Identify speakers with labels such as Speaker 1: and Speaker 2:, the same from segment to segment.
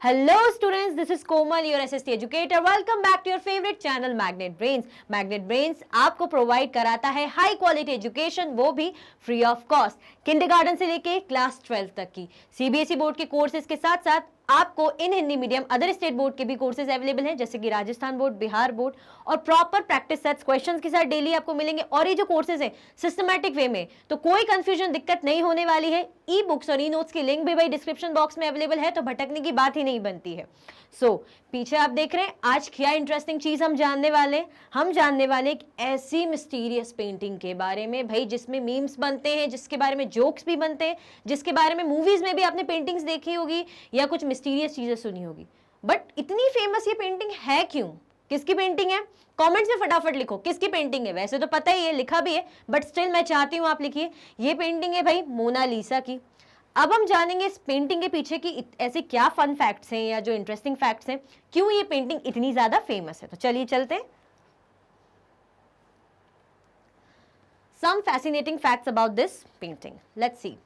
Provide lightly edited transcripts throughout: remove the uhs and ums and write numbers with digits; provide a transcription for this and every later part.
Speaker 1: Hello students, this is Komal, your SST educator. Welcome back to your favorite channel Magnet Brains. Magnet Brains आपको provide कराता है high quality education, वो भी free of cost, kindergarten से लेके class 12 तक की सीबीएसई बोर्ड के कोर्सेज के साथ साथ आपको in Hindi medium other state board के भी कोर्सेज अवेलेबल हैं, जैसे कि राजस्थान बोर्ड, बिहार बोर्ड, और प्रॉपर प्रैक्टिस सेट्स क्वेश्चंस के साथ डेली आपको मिलेंगे। और ये जो कोर्सेज हैं सिस्टमैटिक वे में, तो कोई कंफ्यूजन दिक्कत नहीं होने वाली है। ई बुक्स और ई नोट्स की लिंक भी भाई डिस्क्रिप्शन बॉक्स में अवेलेबल है, तो भटकने की बात ही नहीं बनती है। पीछे आप देख रहे हैं आज क्या इंटरेस्टिंग चीज हम जानने वाले एक ऐसी मिस्टीरियस पेंटिंग के बारे में भाई, जिसमें मीम्स बनते हैं, जिसके बारे में जोक्स भी बनते हैं, जिसके बारे में मूवीज में भी आपने पेंटिंग्स देखी होगी या कुछ मिस्टीरियस चीजें सुनी होगी। बट इतनी फेमस ये पेंटिंग है क्यों? किसकी पेंटिंग है? कमेंट्स में फटाफट लिखो किसकी पेंटिंग है। वैसे तो पता ही है, लिखा भी है, बट स्टिल मैं चाहती हूं आप लिखिए। ये पेंटिंग है भाई मोनालिसा की। अब हम जानेंगे इस पेंटिंग के पीछे की ऐसे क्या फन फैक्ट्स हैं या जो इंटरेस्टिंग फैक्ट्स हैं, क्यों ये पेंटिंग इतनी ज्यादा फेमस है। तो चलिए चलते हैं। Some fascinating facts about this painting. Let's see.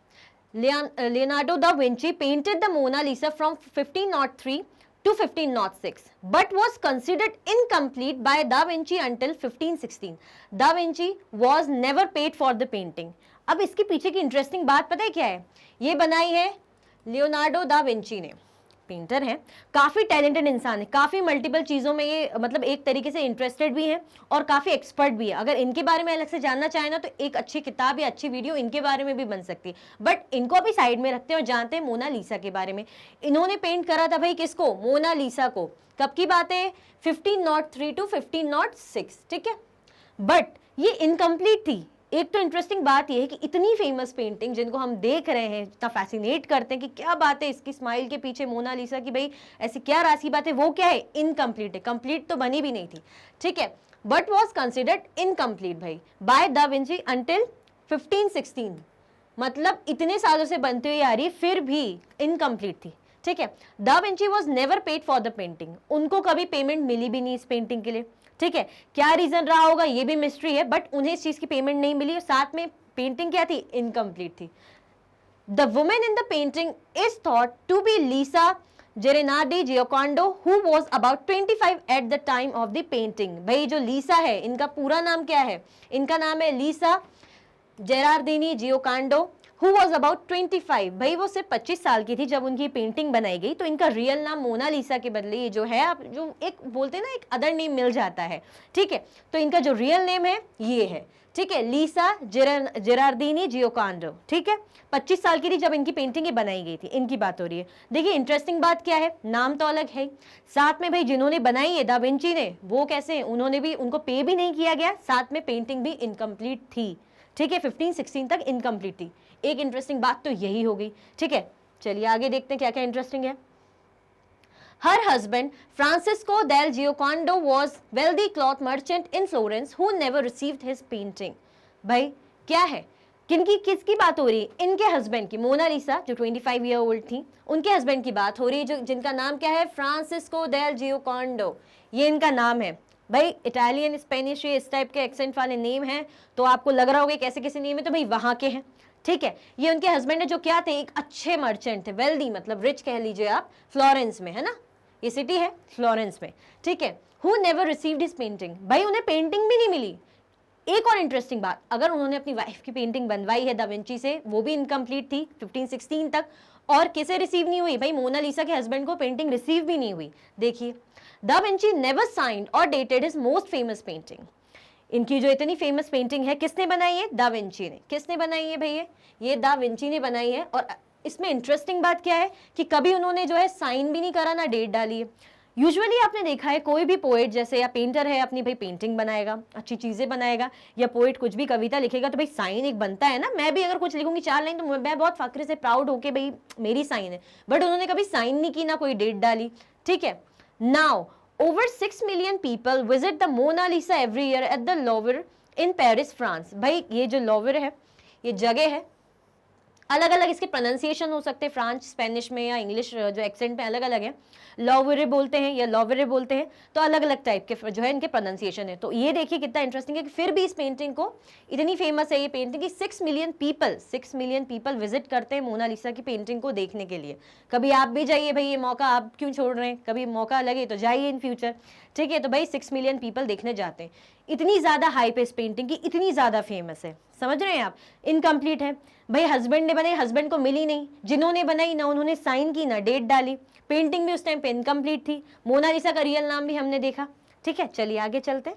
Speaker 1: Leonardo da Vinci painted the Mona Lisa from 1503 to 1506, but was considered incomplete by Da Vinci until 1516. Da Vinci was never paid for the painting. अब इसके पीछे की interesting बात पता है क्या है? ये बनाई है लियोनार्डो दा विंची ने। पेंटर है, काफी टैलेंटेड इंसान है, काफी मल्टीपल चीजों में ये मतलब एक तरीके से इंटरेस्टेड भी है और काफी एक्सपर्ट भी है। अगर इनके बारे में अलग से जानना चाहे ना, तो एक अच्छी किताब या अच्छी वीडियो इनके बारे में भी बन सकती है। बट इनको अभी साइड में रखते हैं और जानते हैं मोनालिसा के बारे में। इन्होंने पेंट करा था भाई किसको? मोनालिसा को। कब की बात है? 1503 टू 1506, ठीक है। बट ये इनकम्प्लीट थी। एक तो इंटरेस्टिंग बात यह है कि इतनी फेमस पेंटिंग जिनको हम देख रहे हैं, इतना फैसिनेट करते हैं कि क्या बात है इसकी स्माइल के पीछे, मोनालिसा की भाई ऐसी क्या राशि बात है, वो क्या है? इनकम्प्लीट है। कंप्लीट तो बनी भी नहीं थी, ठीक है, बट वॉज कंसिडर्ड इनकम्प्लीट भाई बाय दा विंची अंटिल 1516। मतलब इतने सालों से बनती हुई आ रही, फिर भी इनकम्प्लीट थी, ठीक है। Da Vinci was never paid for the painting. उनको कभी पेमेंट मिली भी नहीं इस पेंटिंग के लिए, ठीक है। क्या रीजन रहा होगा ये भी मिस्ट्री है, बट उन्हें इस चीज की पेमेंट नहीं मिली और साथ में पेंटिंग क्या थी? इनकम्प्लीट थी। The women in the painting is thought to be Lisa जेरेनार्डी Giocondo, who was about 25 at the time of the painting. भाई जो लीसा है, इनका पूरा नाम क्या है? इनका नाम है लीसा जेरार्दिनी जियोकांडो, Who was about 25। भाई वो सिर्फ 25 साल की थी जब उनकी पेंटिंग बनाई गई। तो इनका रियल नाम मोनालिसा के बदले ये जो है, आप जो एक बोलते हैं ना, एक अदर नेम मिल जाता है, ठीक है। तो इनका जो रियल नेम है ये है, ठीक है, लीसा जेरार्दिनी जियोकांडो, ठीक है। 25 साल की थी जब इनकी पेंटिंग बनाई गई थी, इनकी बात हो रही है। देखिए इंटरेस्टिंग बात क्या है, नाम तो अलग है, साथ में भाई जिन्होंने बनाई है दा विंची ने, वो कैसे हैं? उन्होंने भी, उनको पे भी नहीं किया गया, साथ में पेंटिंग भी इनकम्प्लीट थी, ठीक है। 1516 तक इनकम्प्लीट थी। एक इंटरेस्टिंग बात तो यही हो गई, ठीक है। चलिए आगे देखते हैं क्या क्या इंटरेस्टिंग है। Her husband Francesco del Giocondo was wealthy cloth merchant in Florence who never received his painting. भाई क्या है, किसकी बात हो रही है? इनके हस्बैंड की, मोनालिसा जो 25 ईयर ओल्ड थी, उनके हस्बैंड की बात हो रही है, जो जिनका नाम क्या है? फ्रांसिस्को डेल जियोकांडो, ये इनका नाम है। भाई इटालियन, स्पेनिश, इस टाइप के एक्सेंट वाले नेम हैं, तो आपको लग रहा होगा कैसे कैसे नेम है, तो भाई वहां के हैं, ठीक है। ये उनके हस्बैंड है जो क्या थे? एक अच्छे मर्चेंट थे, वेल्दी मतलब रिच कह लीजिए आप, फ्लोरेंस में है ना, ये सिटी है फ्लोरेंस में, ठीक है। Who never received his painting. भाई उन्हें पेंटिंग भी नहीं मिली। एक और इंटरेस्टिंग बात, अगर उन्होंने अपनी वाइफ की पेंटिंग बनवाई है दा विंची से, वो भी इनकम्प्लीट थी 1516 तक, और किसे रिसीव नहीं हुई? भाई मोनालिसा के हस्बैंड को पेंटिंग रिसीव भी नहीं हुई। देखिए, दा विंची नेवर साइंड और dated his most famous painting. इनकी जो इतनी फेमस पेंटिंग है, किसने बनाई है? दा विंची ने। किसने बनाई है भैया? ये दा विंची ने बनाई है। और इसमें इंटरेस्टिंग बात क्या है कि कभी उन्होंने जो है साइन भी नहीं करा, ना डेट डाली है। यूजुअली आपने देखा है कोई भी पोएट जैसे या पेंटर है, अपनी भाई पेंटिंग बनाएगा, अच्छी चीजें बनाएगा, या पोएट कुछ भी कविता लिखेगा, तो भाई साइन एक बनता है ना। मैं भी अगर कुछ लिखूंगी 4 लाइन, तो मैं बहुत फक्र से प्राउड होके भाई मेरी साइन है, बट उन्होंने कभी साइन नहीं की, ना कोई डेट डाली, ठीक है। Now over 6 million people visit the Mona Lisa every year at the Louvre in Paris, France। भाई ये जो लोवर है, ये जगह है, अलग अलग इसके प्रोनाउंसिएशन हो सकते हैं, फ्रांच स्पेनिश में या इंग्लिश जो एक्सेंट में अलग अलग है, लॉवरे बोलते हैं या लॉवरे बोलते हैं, तो अलग अलग टाइप के जो है इनके प्रोनाउंसिएशन है। तो ये देखिए कितना इंटरेस्टिंग है कि फिर भी इस पेंटिंग को इतनी फेमस है ये पेंटिंग कि 6 मिलियन पीपल विजिट करते हैं मोनालिसा की पेंटिंग को देखने के लिए। कभी आप भी जाइए भाई, ये मौका आप क्यों छोड़ रहे हैं, कभी मौका लगे तो जाइए इन फ्यूचर, ठीक है। तो भाई 6 मिलियन पीपल देखने जाते हैं, इतनी ज्यादा हाइप है इस पेंटिंग की, इतनी ज्यादा फेमस है, समझ रहे हैं आप। इनकम्प्लीट है भाई, हस्बैंड ने बनाई, हस्बैंड को मिली नहीं, जिन्होंने बनाई ना उन्होंने साइन की ना डेट डाली, पेंटिंग भी उस टाइम पे इनकम्प्लीट थी, मोनालिसा का रियल नाम भी हमने देखा, ठीक है। चलिए आगे चलते।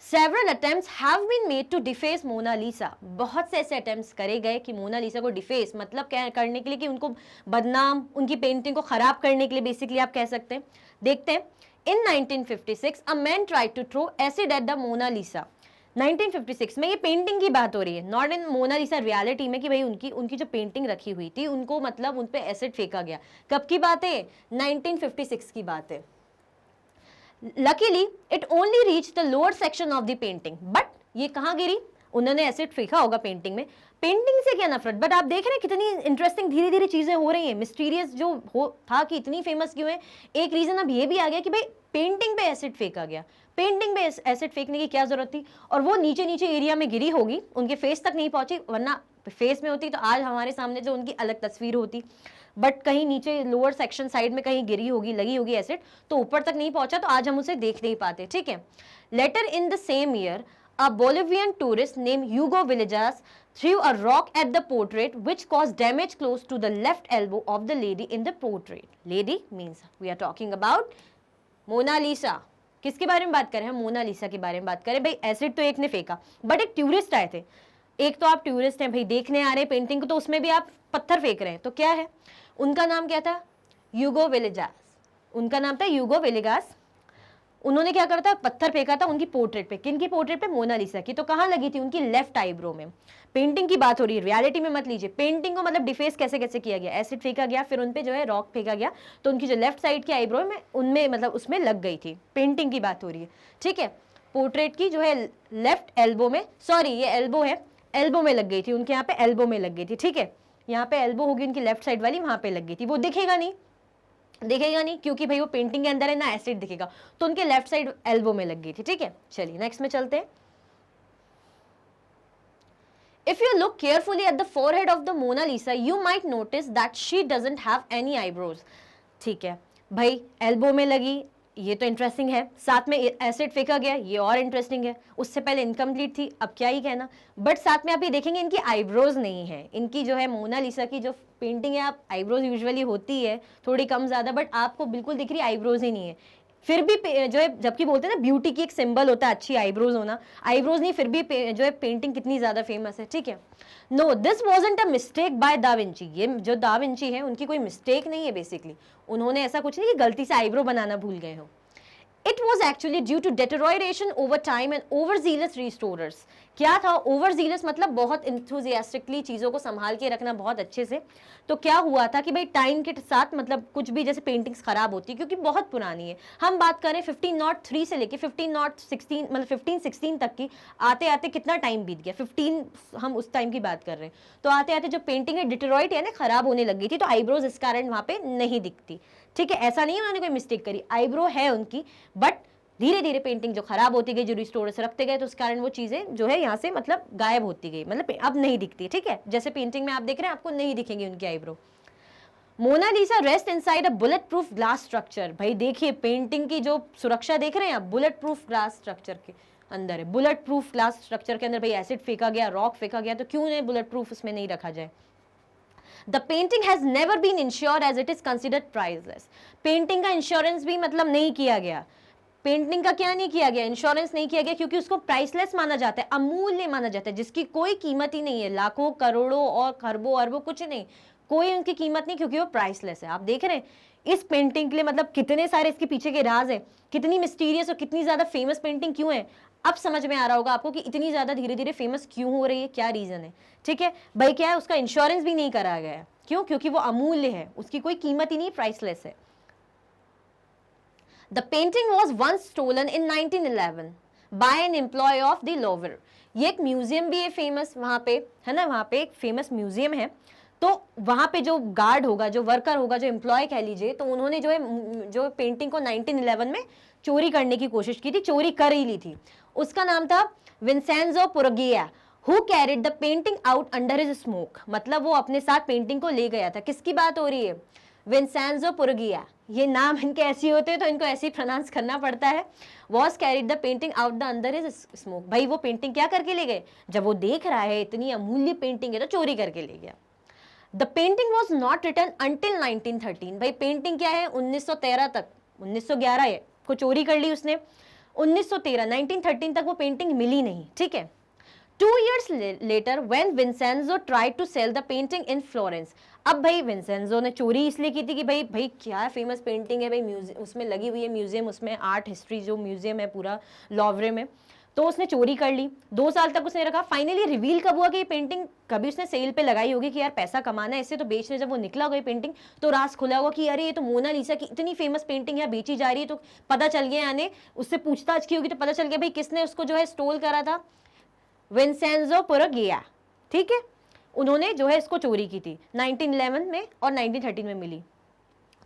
Speaker 1: Several attempts have been made to deface Mona Lisa. बहुत से ऐसे अटेम्प्ट्स करे गए कि मोनालिसा को डिफेस मतलब क्या करने के लिए, कि उनको बदनाम, उनकी पेंटिंग को खराब करने के लिए बेसिकली आप कह सकते हैं। देखते हैं। In 1956, a man tried to throw acid at the Mona Lisa. 1956 में ये पेंटिंग की बात हो रही है, नॉट इन मोनालिसा रियलिटी में, कि भाई उनकी जो पेंटिंग रखी हुई थी उनको मतलब उन पे एसिड फेंका गया। कब की बात है? 1956 की बात है। Luckily, it only reached the lower section of the painting. But ये कहाँ गिरी? उन्होंने एसिड फेंका होगा पेंटिंग में। पेंटिंग से क्या नफरत, बट आप देख रहे हैं कितनी इंटरेस्टिंग धीरे धीरे चीजें हो रही हैं। मिस्टीरियस जो हो था कि इतनी फेमस क्यों है, एक रीजन अब ये भी आ गया कि भाई पेंटिंग पे एसिड फेंका गया। पेंटिंग पे एसिड फेंकने की क्या जरूरत थी, और वो नीचे नीचे एरिया में गिरी होगी, उनके फेस तक नहीं पहुंची, वरना फेस में होती तो आज हमारे सामने जो उनकी अलग तस्वीर होती, बट कहीं नीचे लोअर सेक्शन साइड में कहीं गिरी होगी, लगी होगी एसिड, तो ऊपर तक नहीं पहुंचा, तो आज हम उसे देख नहीं पाते, ठीक है। Later in the same year a Bolivian tourist named Hugo Villegas threw a rock at the portrait which caused damage close to the left elbow of the lady in the portrait. Lady means we are talking about Mona Lisa. किसके बारे में बात करें हम? Mona Lisa के बारे में बात करें। भाई एसिड तो एक ने फेंका, बट एक टूरिस्ट आए थे। एक तो आप टूरिस्ट हैं भाई, देखने आ रहे हैं पेंटिंग को, तो उसमें भी आप पत्थर फेंक रहे हैं, तो क्या है? उनका नाम क्या था? यूगो वेलेगास। उनका नाम था यूगो वेलेगास। उन्होंने क्या करा था? पत्थर फेंका था उनकी पोर्ट्रेट पे। किन की पोर्ट्रेट पे? मोनालिसा की। तो कहाँ लगी थी? उनकी लेफ्ट आईब्रो में। पेंटिंग की बात हो रही है, रियलिटी में मत लीजिए। पेंटिंग को मतलब डिफेस कैसे कैसे किया गया, एसिड फेंका गया, फिर उनपे जो है रॉक फेंका गया, तो उनकी जो लेफ्ट साइड की आईब्रो में उनमें मतलब उसमें लग गई थी। पेंटिंग की बात हो रही है, ठीक है। पोर्ट्रेट की जो है लेफ्ट एल्बो में, सॉरी ये एल्बो है, एल्बो में लग गई थी, उनके यहाँ पे एल्बो में लग गई थी, ठीक है। यहाँ पे एल्बो होगी उनकी लेफ्ट साइड वाली, वहां पे लग गई थी। वो दिखेगा नहीं, दिखेगा नहीं क्योंकि भाई वो पेंटिंग के अंदर है ना, एसिड दिखेगा, तो उनके लेफ्ट साइड एल्बो में लग गई थी, ठीक है। चलिए नेक्स्ट में चलते हैं। If you look carefully at the forehead of the Mona Lisa, you might notice that she doesn't have any eyebrows. ठीक है भाई, एल्बो में लगी, ये तो इंटरेस्टिंग है, साथ में एसिड फेंका गया, ये और इंटरेस्टिंग है। उससे पहले इनकम्प्लीट थी, अब क्या ही कहना। बट साथ में आप ये देखेंगे इनकी आईब्रोज नहीं है। इनकी जो है मोनालिसा की जो पेंटिंग है, आप आईब्रोज यूजुअली होती है थोड़ी कम ज्यादा, बट आपको बिल्कुल दिख रही आईब्रोज ही नहीं है। फिर भी जो है, जबकि बोलते हैं ना ब्यूटी की एक सिंबल होता है अच्छी आईब्रोज होना, आईब्रोज नहीं, फिर भी जो है पेंटिंग कितनी ज्यादा फेमस है, ठीक है। No, this wasn't a mistake by da Vinci. ये जो दा विंची है उनकी कोई मिस्टेक नहीं है, बेसिकली उन्होंने ऐसा कुछ नहीं कि गलती से आईब्रो बनाना भूल गए हो। It was actually due to deterioration over time and overzealous restorers. क्या था? overzealous मतलब बहुत enthusiastically चीज़ों को संभाल के रखना बहुत अच्छे से। तो क्या हुआ था कि भाई टाइम के साथ मतलब कुछ भी जैसे पेंटिंग्स खराब होती है क्योंकि बहुत पुरानी है। हम बात करें 1503 से लेके 1516 मतलब 1516 तक की, आते आते कितना टाइम बीत गया, 15 हम उस टाइम की बात कर रहे हैं। तो आते आते जो पेंटिंग है डिटेरॉइट है ना, खराब होने लग गई थी, तो आईब्रोज इस कारण वहाँ पे नहीं दिखती, ठीक है। ऐसा नहीं है उन्होंने कोई मिस्टेक करी, आईब्रो है उनकी, बट धीरे धीरे पेंटिंग जो खराब होती गई, जो रिस्टोरर्स रखते गए, तो उस कारण वो चीजें जो है यहाँ से मतलब गायब होती गई, मतलब अब नहीं दिखती, ठीक है। जैसे पेंटिंग में आप देख रहे हैं आपको नहीं दिखेंगी उनकी eyebrow. Mona Lisa rest inside a bullet proof glass structure. भाई देखिए पेंटिंग की जो सुरक्षा देख रहे हैं आप, बुलेट प्रूफ ग्लास स्ट्रक्चर के अंदर है। बुलेट प्रूफ ग्लास स्ट्रक्चर के अंदर भाई एसिड फेंका गया, रॉक फेंका गया, तो क्यों नहीं बुलेट प्रूफ उसमें नहीं रखा जाए। The painting has never been insured as it is considered priceless. Painting का इंश्योरेंस भी मतलब नहीं किया गया। पेंटिंग का क्या नहीं किया गया? इंश्योरेंस नहीं किया गया क्योंकि उसको प्राइसलेस माना जाता है, अमूल्य माना जाता है, जिसकी कोई कीमत ही नहीं है, लाखों करोड़ों और खरबों अरबों कुछ नहीं, कोई उनकी कीमत नहीं, क्योंकि वो प्राइसलेस है। आप देख रहे हैं इस पेंटिंग के लिए मतलब कितने सारे इसके पीछे के राज है, कितनी मिस्टीरियस और कितनी ज्यादा फेमस पेंटिंग क्यों है। अब समझ में आ रहा होगा आपको कि इतनी ज्यादा धीरे धीरे फेमस क्यों हो रही है, क्या रीजन है, ठीक है भाई। क्या है? उसका इंश्योरेंस भी नहीं कराया गया है। क्यों? क्योंकि वो अमूल्य है, उसकी कोई कीमत ही नहीं, प्राइसलेस है। The painting was once stolen in 1911 by an employee of the Louvre. ये एक म्यूजियम भी है फेमस वहाँ पे, है ना, वहाँ पे एक फेमस म्यूजियम है। तो वहाँ पे जो गार्ड होगा, जो वर्कर होगा, जो एम्प्लॉय कह लीजिए, तो उन्होंने जो पेंटिंग को 1911 में चोरी करने की कोशिश की थी, चोरी कर ही ली थी। उसका नाम था Vincenzo Peruggia, who carried the painting out under his smock. मतलब वो अपने साथ पेंटिंग को ले गया था। किसकी बात हो रही है? विंसेंजो पुरगिया। ये नाम इनके ऐसे होते हैं तो इनको ऐसे ही प्रोनाउंस करना पड़ता है। Was carried the painting out the under his smoke. भाई वो पेंटिंग क्या करके ले गए? जब वो देख रहा है इतनी अमूल्य पेंटिंग है तो चोरी करके ले गया। The painting was not return until 1913। भाई पेंटिंग क्या है? 1913 तक, 1911 है को चोरी कर ली उसने, 1913 1913 तक वो पेंटिंग मिली नहीं। ठीक है। 2 years later when Vincenzo tried to sell the painting in Florence। अब भाई विंसेंजो ने चोरी इसलिए की थी कि भाई क्या फेमस पेंटिंग है भाई, म्यूजियम उसमें लगी हुई है, म्यूजियम उसमें आर्ट हिस्ट्री जो म्यूजियम है पूरा लॉवरे में, तो उसने चोरी कर ली। 2 साल तक उसने रखा। फाइनली रिवील कब हुआ कि ये पेंटिंग कभी उसने सेल पे लगाई होगी कि यार पैसा कमाना है इससे, तो बेचने जब वो निकला होगा ये पेंटिंग, तो राज खुला होगा कि अरे ये तो मोनालिसा की इतनी फेमस पेंटिंग है, बेची जा रही है। तो पता चल गया, यानी उससे पूछताछ की होगी तो पता चल गया भाई किसने उसको जो है स्टोल करा था, विंसेंजो पुरगिया। ठीक है, उन्होंने जो है इसको चोरी की थी 1911 में और 1913 में मिली।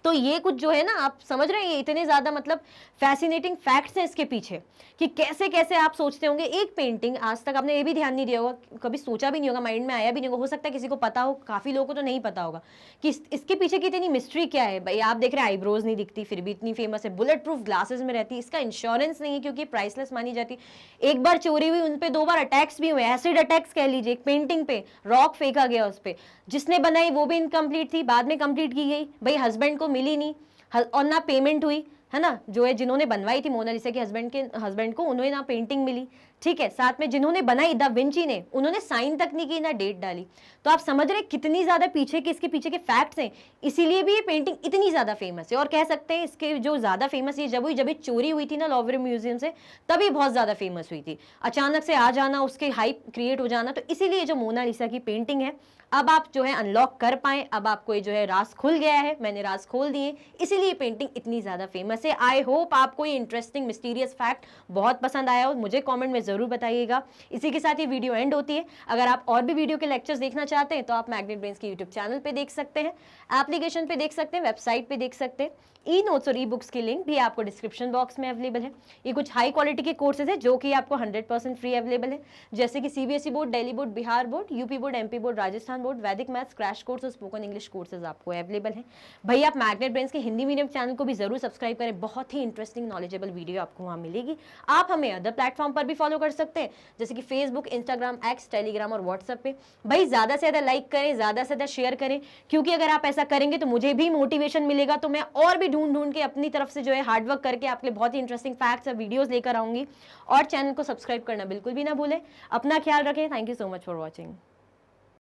Speaker 1: तो ये कुछ जो है ना, आप समझ रहे हैं, ये इतने ज्यादा मतलब फैसिनेटिंग फैक्ट्स हैं इसके पीछे कि कैसे कैसे आप सोचते होंगे एक पेंटिंग, आज तक आपने ये भी ध्यान नहीं दिया होगा, कभी सोचा भी नहीं होगा, माइंड में आया भी नहीं होगा, हो सकता है किसी को पता हो, काफी लोगों को तो नहीं पता होगा कि इसके पीछे की इतनी मिस्ट्री क्या है। भाई आप देख रहे हैं आईब्रोज नहीं दिखती फिर भी इतनी फेमस है, बुलेट प्रूफ ग्लासेस में रहती है, इसका इंश्योरेंस नहीं है क्योंकि प्राइसलेस मानी जाती। एक बार चोरी हुई, उन पे 2 बार अटैक्स भी हुए, एसिड अटैक्स कह लीजिए, एक पेंटिंग पे रॉक फेंका गया उस पे, जिसने बनाई वो भी इनकम्प्लीट थी, बाद में कंप्लीट की गई। भाई हस्बैंड को मिली नहीं और ना पेमेंट हुई, है ना, जो है जिन्होंने बनवाई थी मोनालिसा के हस्बैंड को उन्हें ना पेंटिंग मिली। ठीक है, साथ में जिन्होंने बनाई दा विंची ने, उन्होंने साइन तक नहीं की, ना डेट डाली। तो आप समझ रहे कितनी ज्यादा पीछे के इसके पीछे के फैक्ट्स हैं, इसीलिए भी ये पेंटिंग इतनी ज्यादा फेमस है। और कह सकते हैं इसके जो ज्यादा फेमस ये जब ये चोरी हुई थी ना लॉवरे म्यूजियम से, तभी बहुत ज्यादा फेमस हुई थी। अचानक से आ जाना, उसके हाइप क्रिएट हो जाना, तो इसीलिए जो मोनालिसा की पेंटिंग है अब आप जो है अनलॉक कर पाए, अब आपको ये जो है राज खुल गया है, मैंने राज खोल दिए, इसीलिए पेंटिंग इतनी ज्यादा फेमस है। आई होप आपको ये इंटरेस्टिंग मिस्टीरियस फैक्ट बहुत पसंद आया हो, मुझे कमेंट में जरूर बताइएगा। इसी के साथ ये वीडियो एंड होती है। अगर आप और भी वीडियो के लेक्चर्स देखना चाहते हैं तो आप मैग्नेट ब्रेन्स के यूट्यूब चैनल पे देख सकते हैं, एप्लीकेशन पे देख सकते हैं, वेबसाइट पे देख सकते हैं। ई नोट्स और ई बुक्स की लिंक भी आपको डिस्क्रिप्शन बॉक्स में अवेलेबल है। ये कुछ हाई क्वालिटी के कोर्सेज है जो कि आपको 100% फ्री अवेलेबल है, जैसे कि CBSE board, Delhi board, Bihar board, UP board, MP board, Rajasthan board, वैदिक मैथ्स, क्रैश कोर्स और स्पोकन इंग्लिश कोर्सेज आपको अवेलेबल है। भाई आप मैग्नेट ब्रेन्स के हिंदी मीडियम चैनल को भी जरूर सब्सक्राइब करें, बहुत ही इंटरेस्टिंग नॉलेजेबल वीडियो आपको वहाँ मिलेगी। आप हमें अदर प्लेटफॉर्म पर भी फॉलो कर सकते हैं, जैसे कि फेसबुक, इंस्टाग्राम, एक्स, टेलीग्राम और व्हाट्सएप पे। भाई ज्यादा से ज्यादा लाइक करें, ज्यादा से ज्यादा शेयर करें, क्योंकि अगर आप ऐसा करेंगे तो मुझे भी मोटिवेशन मिलेगा, तो मैं और भी ढूंढ के अपनी तरफ से जो है हार्डवर्क करके आपके लिए बहुत ही इंटरेस्टिंग फैक्ट्स और वीडियोस लेकर आऊंगी। और चैनल को सब्सक्राइब करना बिल्कुल भी ना भूलें। अपना ख्याल रखें। Thank you so much for watching.